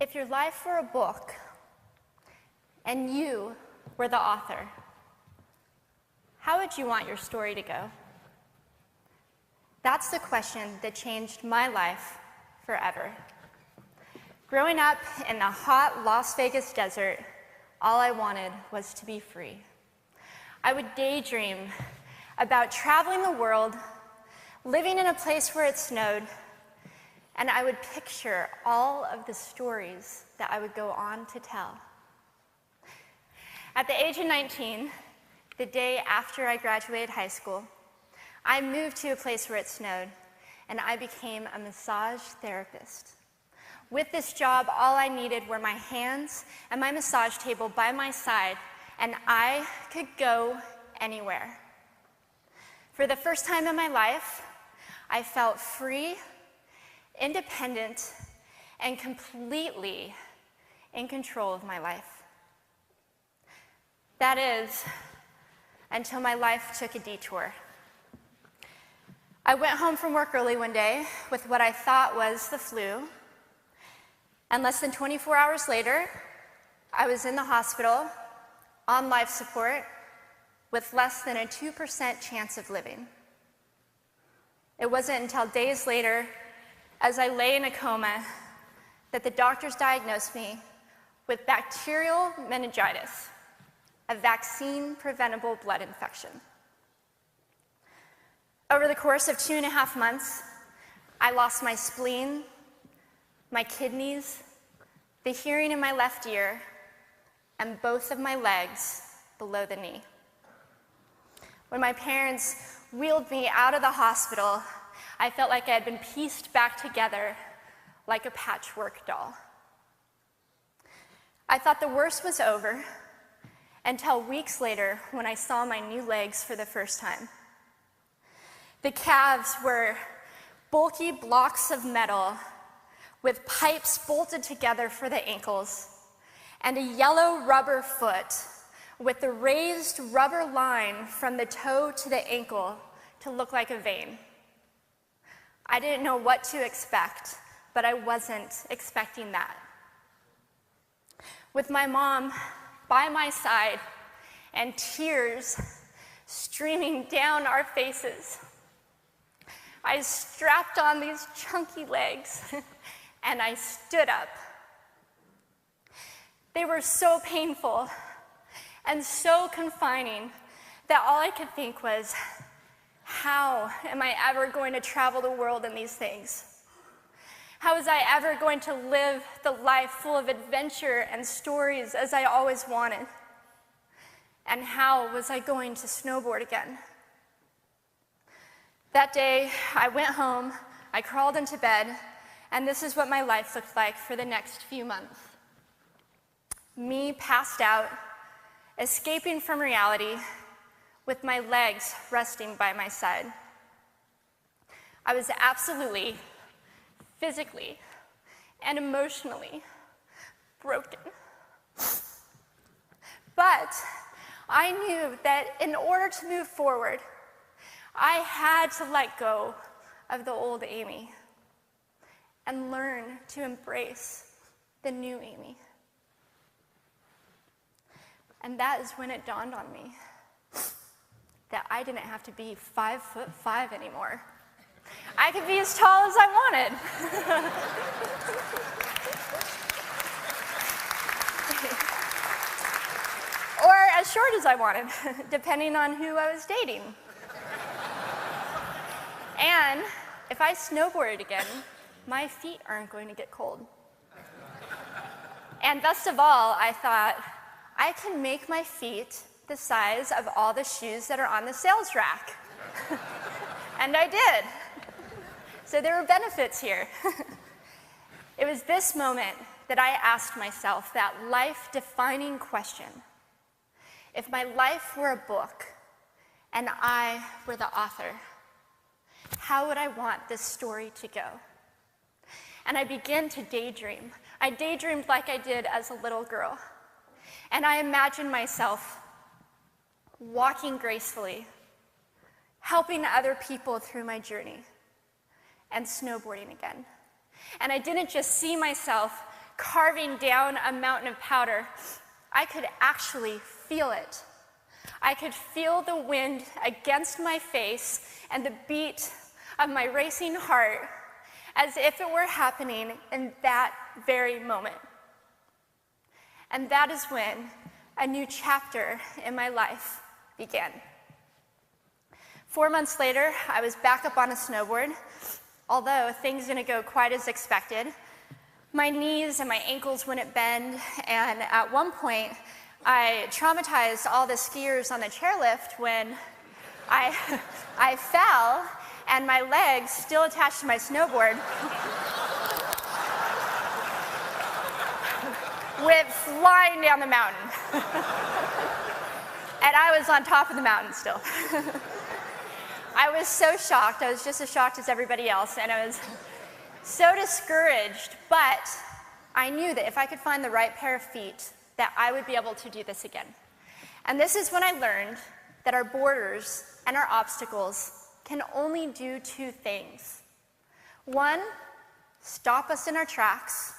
If your life were a book and you were the author, how would you want your story to go? That's the question that changed my life forever. Growing up in the hot Las Vegas desert, all I wanted was to be free. I would daydream about traveling the world, living in a place where it snowed, and I would picture all of the stories that I would go on to tell. At the age of 19, the day after I graduated high school, I moved to a place where it snowed, and I became a massage therapist. With this job, all I needed were my hands and my massage table by my side, and I could go anywhere. For the first time in my life, I felt free, independent, and completely in control of my life. That is, until my life took a detour. I went home from work early one day with what I thought was the flu, and less than 24 hours later, I was in the hospital on life support with less than a 2% chance of living. It wasn't until days later, as I lay in a coma, that the doctors diagnosed me with bacterial meningitis, a vaccine-preventable blood infection. Over the course of 2.5 months, I lost my spleen, my kidneys, the hearing in my left ear, and both of my legs below the knee. When my parents wheeled me out of the hospital, I felt like I had been pieced back together like a patchwork doll. I thought the worst was over until weeks later when I saw my new legs for the first time. The calves were bulky blocks of metal with pipes bolted together for the ankles, and a yellow rubber foot with the raised rubber line from the toe to the ankle to look like a vein. I didn't know what to expect, but I wasn't expecting that. With my mom by my side and tears streaming down our faces, I strapped on these chunky legs and I stood up. They were so painful and so confining that all I could think was, how am I ever going to travel the world in these things? How was I ever going to live the life full of adventure and stories as I always wanted? And how was I going to snowboard again? That day, I went home, I crawled into bed, and this is what my life looked like for the next few months. Me passed out, escaping from reality, with my legs resting by my side. I was absolutely, physically, and emotionally broken. But I knew that in order to move forward, I had to let go of the old Amy and learn to embrace the new Amy. And that is when it dawned on me that I didn't have to be 5'5" anymore. I could be as tall as I wanted. Or as short as I wanted, depending on who I was dating. And if I snowboarded again, my feet aren't going to get cold. And best of all, I thought, I can make my feet the size of all the shoes that are on the sales rack. And I did. So there were benefits here. It was this moment that I asked myself that life-defining question. If my life were a book and I were the author, how would I want this story to go? And I began to daydream. I daydreamed like I did as a little girl. And I imagined myself walking gracefully, helping other people through my journey, and snowboarding again. And I didn't just see myself carving down a mountain of powder, I could actually feel it. I could feel the wind against my face and the beat of my racing heart as if it were happening in that very moment. And that is when a new chapter in my life began. 4 months later, I was back up on a snowboard, although things didn't go quite as expected. My knees and my ankles wouldn't bend, and at one point, I traumatized all the skiers on the chairlift when I fell, and my legs, still attached to my snowboard, went flying down the mountain. And I was on top of the mountain still. I was so shocked. I was just as shocked as everybody else, and I was so discouraged, but I knew that if I could find the right pair of feet, that I would be able to do this again. And this is when I learned that our borders and our obstacles can only do two things. One, stop us in our tracks,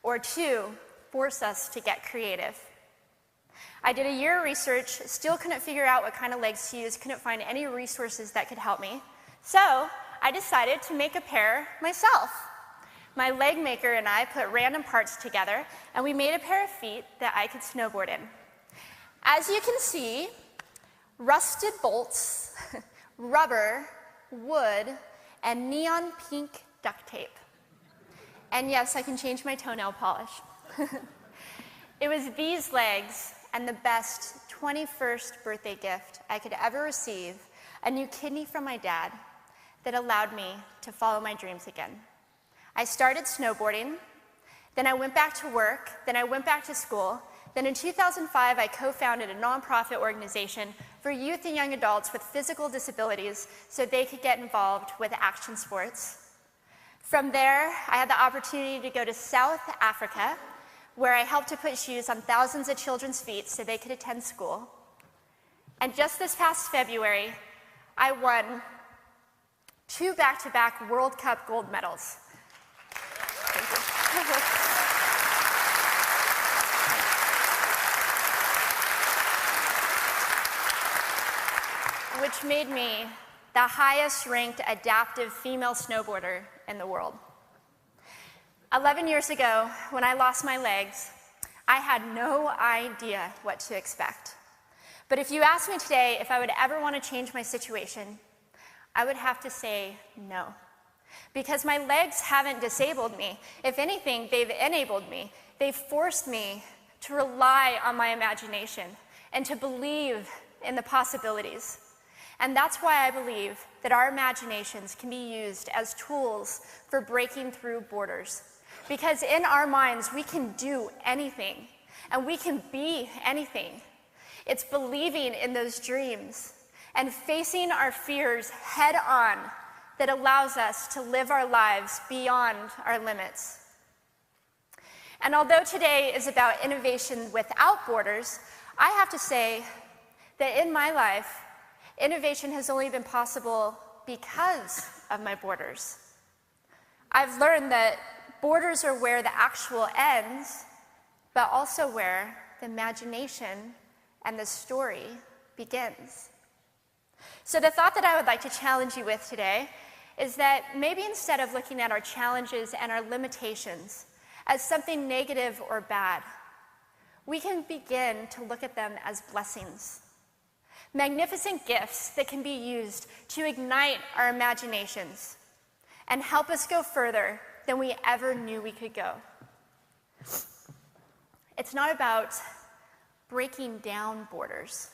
or two, force us to get creative. I did a year of research, still couldn't figure out what kind of legs to use, couldn't find any resources that could help me. So I decided to make a pair myself. My leg maker and I put random parts together, and we made a pair of feet that I could snowboard in. As you can see, rusted bolts, rubber, wood, and neon pink duct tape. And yes, I can change my toenail polish. It was these legs and the best 21st birthday gift I could ever receive, a new kidney from my dad, that allowed me to follow my dreams again. I started snowboarding, then I went back to work, then I went back to school. Then in 2005, I co-founded a nonprofit organization for youth and young adults with physical disabilities so they could get involved with action sports. From there, I had the opportunity to go to South Africa, where I helped to put shoes on thousands of children's feet so they could attend school. And just this past February, I won 2 back-to-back World Cup gold medals. Thank you. Which made me the highest-ranked adaptive female snowboarder in the world. 11 years ago, when I lost my legs, I had no idea what to expect. But if you asked me today if I would ever want to change my situation, I would have to say no. Because my legs haven't disabled me. If anything, they've enabled me. They've forced me to rely on my imagination and to believe in the possibilities. And that's why I believe that our imaginations can be used as tools for breaking through borders. Because in our minds, we can do anything, and we can be anything. It's believing in those dreams and facing our fears head on that allows us to live our lives beyond our limits. And although today is about innovation without borders, I have to say that in my life, innovation has only been possible because of my borders. I've learned that borders are where the actual ends, but also where the imagination and the story begins. So the thought that I would like to challenge you with today is that maybe instead of looking at our challenges and our limitations as something negative or bad, we can begin to look at them as blessings. Magnificent gifts that can be used to ignite our imaginations and help us go further than we ever knew we could go. It's not about breaking down borders.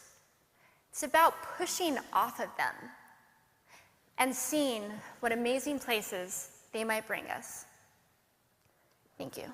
It's about pushing off of them and seeing what amazing places they might bring us. Thank you.